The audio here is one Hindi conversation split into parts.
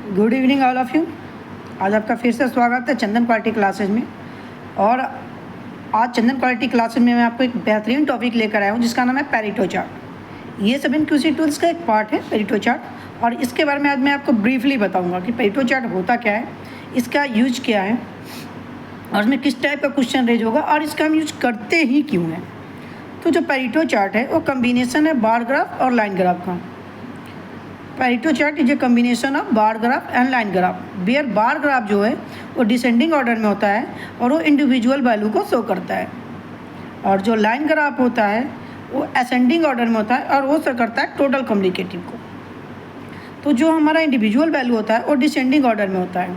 Good evening all of you. आज आपका फिर से स्वागत है चंदन क्वालिटी क्लासेज में। और आज चंदन क्वालिटी क्लासेज में मैं आपको एक बेहतरीन टॉपिक लेकर आया हूँ जिसका नाम है पेरेटो चार्ट। ये सब QC टूल्स का एक पार्ट है पेरेटो चार्ट, और इसके बारे में आज मैं आपको ब्रीफली बताऊँगा कि पेरेटो चार्ट होता क्या है, इसका यूज क्या है और इसमें किस टाइप का क्वेश्चन रेज होगा और इसका हम यूज करते ही क्यों हैं। तो जो पेरेटो चार्ट है वो कम्बिनेशन है बार ग्राफ और लाइन ग्राफ का। Pareto chart is a combination of bar graph and line graph, where bar graph जो है वो डिसेंडिंग ऑर्डर में होता है और वो इंडिविजुअल वैल्यू को शो करता है, और जो लाइन ग्राफ होता है वो असेंडिंग ऑर्डर में होता है और वो शो करता है टोटल कम्युनिकेटिव को। तो जो हमारा इंडिविजुअल वैल्यू होता है वो डिसेंडिंग ऑर्डर में होता है,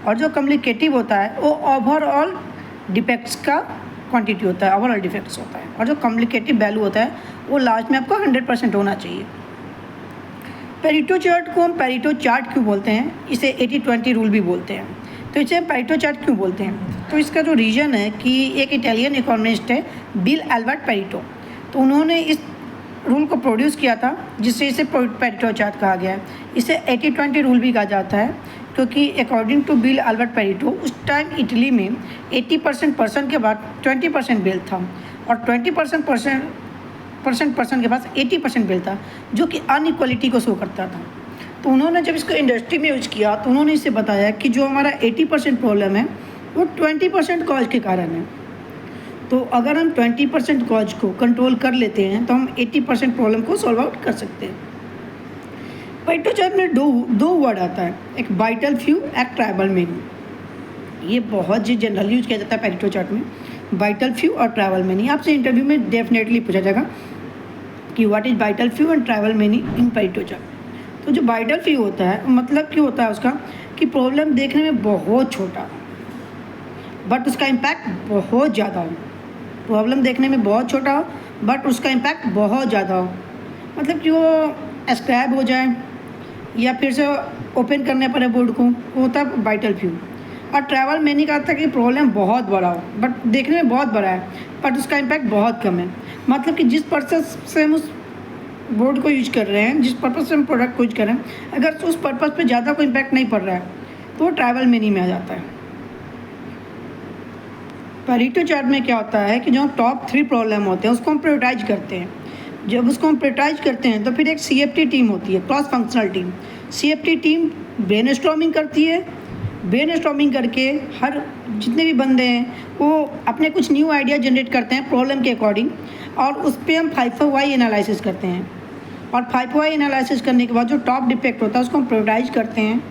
और जो कम्युनिकेटिव होता है वो ओवरऑल डिफेक्ट्स का क्वांटिटी होता है, ओवरऑल डिफेक्ट्स होता है, और जो कम्युनिकेटिव वैल्यू होता है वो लास्ट में आपको 100% होना चाहिए। पेरेटो चार्ट को हम पेरेटो चार्ट क्यों बोलते हैं, इसे 80-20 रूल भी बोलते हैं। तो इसे हम पेरेटो चार्ट क्यों बोलते हैं, तो इसका जो रीज़न है कि एक इटालियन इकोनॉमिस्ट है बिल एल्बर्ट पेरेटो, तो उन्होंने इस रूल को प्रोड्यूस किया था जिससे इसे पेरेटो चार्ट कहा गया है। इसे 80-20 रूल भी कहा जाता है क्योंकि according to Bill Albert Pareto उस टाइम इटली में 80% पर्सन के बाद 20% वेल्थ था, और 20% पर्सन के पास 80% बिल था, जो कि अनइक्वलिटी को शो करता था। तो उन्होंने जब इसको इंडस्ट्री में यूज किया तो उन्होंने इसे बताया कि जो हमारा 80% प्रॉब्लम है वो 20% कॉज के कारण है। तो अगर हम 20% कॉज को कंट्रोल कर लेते हैं तो हम 80% प्रॉब्लम को सॉल्व आउट कर सकते हैं। पेरेटो चार्ट में दो वर्ड आता है, एक वाइटल फ्यू, एक ट्राइबल मेनी। ये बहुत ही जनरल यूज किया जाता है पेरेटो चार्ट में, वाइटल फ्यू और ट्राइबल मेनी। आपसे इंटरव्यू में डेफिनेटली पूछा जाएगा कि what is vital few and tribal many in Pareto chart. तो जो वाइटल फ्यू होता है मतलब क्या होता है उसका कि प्रॉब्लम देखने में बहुत छोटा बट उसका इम्पैक्ट बहुत ज़्यादा हो। प्रॉब्लम देखने में बहुत छोटा हो बट उसका इम्पैक्ट बहुत ज़्यादा हो, मतलब कि वो स्क्रैप हो जाए या फिर से ओपन करने पड़े बोर्ड को, वो होता है वाइटल फ्यू। और ट्रैवल मैंने कहा था कि प्रॉब्लम बहुत बड़ा हो बट देखने में बहुत बड़ा है बट उसका इम्पैक्ट बहुत कम है, मतलब कि जिस पर्पस से हम उस बोर्ड को यूज कर रहे हैं, जिस पर्पस से हम प्रोडक्ट को यूज कर रहे हैं, अगर उस पर्पस पे ज़्यादा कोई इम्पैक्ट नहीं पड़ रहा है तो वो ट्रैवल मैनी में आ जाता है। पेरेटो चार्ट में क्या होता है कि जो टॉप 3 प्रॉब्लम होते हैं उसको हम प्रायोरिटाइज करते हैं। जब उसको हम प्रायोरिटाइज करते हैं तो फिर एक CFT टीम होती है, cross functional team. CFT team brainstorming करती है, ब्रेनस्टॉर्मिंग करके हर जितने भी बंदे हैं वो अपने कुछ न्यू आइडिया जनरेट करते हैं प्रॉब्लम के अकॉर्डिंग, और उस पर हम 5Y एनालिसिस करते हैं। और 5Y एनालिसिस करने के बाद जो टॉप डिफेक्ट होता है उसको हम प्रायोरिटाइज करते हैं।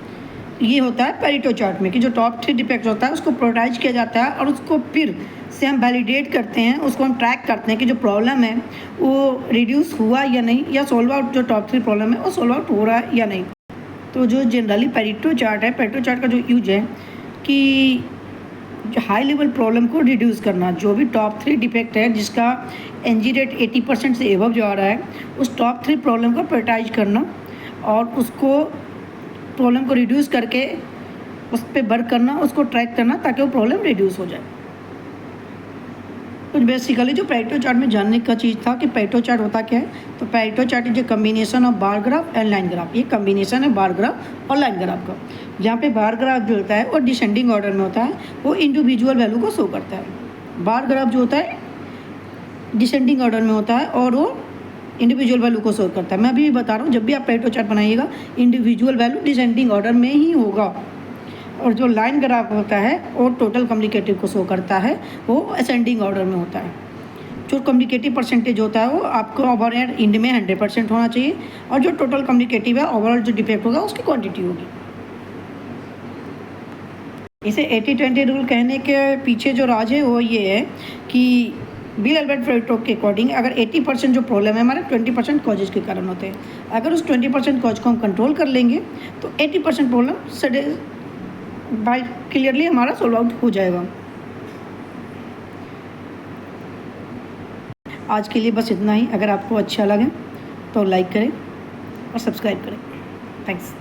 ये होता है पेरेटो चार्ट में कि जो टॉप 3 डिफेक्ट होता है उसको प्रायोरिटाइज किया जाता है, और उसको फिर से हम वैलिडेट करते हैं, उसको हम ट्रैक करते हैं कि जो प्रॉब्लम है वो रिड्यूस हुआ या नहीं, या सॉल्व आउट जो टॉप 3 प्रॉब्लम है वो सॉल्व आउट हो रहा है या नहीं। तो जो जनरली पेरेटो चार्ट है, पेरेटो चार्ट का जो यूज है कि जो हाई लेवल प्रॉब्लम को रिड्यूस करना, जो भी टॉप 3 डिफेक्ट है जिसका NG रेट 80% से एबव जो आ रहा है, उस टॉप 3 प्रॉब्लम को प्रायोरिटाइज करना और उसको प्रॉब्लम को रिड्यूस करके उस पर वर्क करना, उसको ट्रैक करना ताकि वो प्रॉब्लम रिड्यूस हो जाए। तो बेसिकली जो पेरेटो चार्ट में जानने का चीज़ था कि पेरेटो चार्ट होता क्या है, तो Pareto chart is a combination of bar graph and line graph. ये कम्बिनेशन है बार ग्राफ और लाइन ग्राफ का, जहाँ पे बार ग्राफ जो होता है वो डिसेंडिंग ऑर्डर में होता है, वो इंडिविजुअल वैल्यू को शो करता है। बार ग्राफ जो होता है डिसेंडिंग ऑर्डर में होता है और वो इंडिविजुअल वैल्यू को शो करता है। मैं अभी भी बता रहा हूँ, जब भी आप पेरेटो चार्ट बनाइएगा इंडिविजुअल वैल्यू डिसेंडिंग ऑर्डर में ही होगा, और जो लाइन ग्राफ होता है वो टोटल कम्युनिकेटिव को शो करता है, वो असेंडिंग ऑर्डर में होता है। जो कम्युनिकेटिव परसेंटेज होता है वो आपको ओवरऑल इंड में 100% होना चाहिए, और जो टोटल कम्युनिकेटिव है ओवरऑल जो डिफेक्ट होगा उसकी क्वांटिटी होगी। इसे 80-20 रूल कहने के पीछे जो राज है वो ये है कि बिल एल्बर्ट पेरेटो के अकॉर्डिंग अगर 80% जो प्रॉब्लम है हमारे 20% कॉजेज के कारण होते हैं, अगर उस 20% कॉज को हम कंट्रोल कर लेंगे तो 80% प्रॉब्लम बाय क्लियरली हमारा सॉल्व आउट हो जाएगा। आज के लिए बस इतना ही। अगर आपको अच्छा लगे तो लाइक करें और सब्सक्राइब करें। थैंक्स।